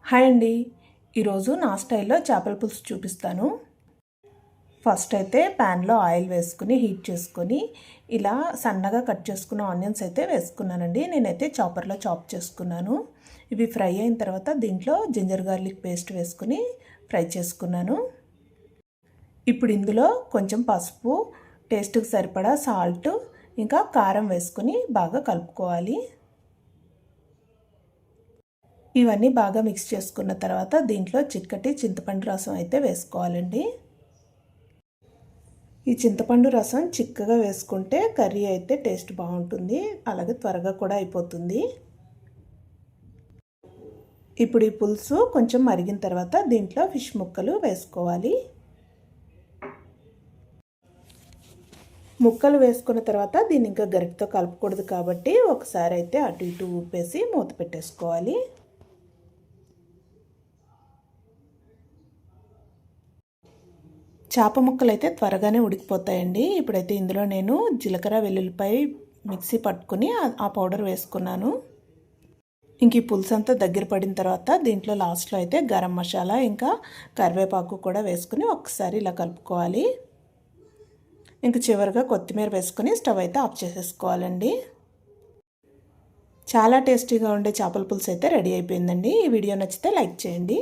Hi అండి. ఈరోజు నా స్టైల్లో చేపల పులుసు చూపిస్తాను. ఫస్ట్ అయితే ప్యాన్లో ఆయిల్ వేసుకుని హీట్ చేసుకొని ఇలా సన్నగా కట్ చేసుకున్న ఆనియన్స్ అయితే వేసుకున్నానండి. నేనైతే చాపర్లో చాప్ చేసుకున్నాను. ఇవి ఫ్రై అయిన తర్వాత దీంట్లో జింజర్ గార్లిక్ పేస్ట్ వేసుకుని ఫ్రై చేసుకున్నాను. ఇప్పుడు ఇందులో కొంచెం పసుపు, టేస్ట్కి సరిపడా సాల్ట్, ఇంకా కారం వేసుకుని బాగా కలుపుకోవాలి. ఇవన్నీ బాగా మిక్స్ చేసుకున్న తర్వాత దీంట్లో చిక్కటి చింతపండు రసం అయితే వేసుకోవాలండి. ఈ చింతపండు రసం చిక్కగా వేసుకుంటే కర్రీ అయితే టేస్ట్ బాగుంటుంది, అలాగే త్వరగా కూడా అయిపోతుంది. ఇప్పుడు ఈ పులుసు కొంచెం మరిగిన తర్వాత దీంట్లో ఫిష్ ముక్కలు వేసుకోవాలి. ముక్కలు వేసుకున్న తర్వాత దీన్ని ఇంకా గరిటతో కలపకూడదు కాబట్టి ఒకసారి అయితే అటు ఇటు ఊపేసి మూత పెట్టేసుకోవాలి. చేప ముక్కలు అయితే త్వరగానే ఉడికిపోతాయండి. ఇప్పుడైతే ఇందులో నేను జీలకర్ర వెల్లుల్లిపాయ మిక్సీ పట్టుకుని ఆ పౌడర్ వేసుకున్నాను. ఇంక ఈ పులుసు అంతా దగ్గర పడిన తర్వాత దీంట్లో లాస్ట్లో అయితే గరం మసాలా ఇంకా కరివేపాకు కూడా వేసుకుని ఒకసారి ఇలా కలుపుకోవాలి. ఇంక చివరిగా కొత్తిమీర వేసుకుని స్టవ్ అయితే ఆఫ్ చేసేసుకోవాలండి. చాలా టేస్టీగా ఉండే చేపల పులుసు అయితే రెడీ అయిపోయిందండి. ఈ వీడియో నచ్చితే లైక్ చేయండి.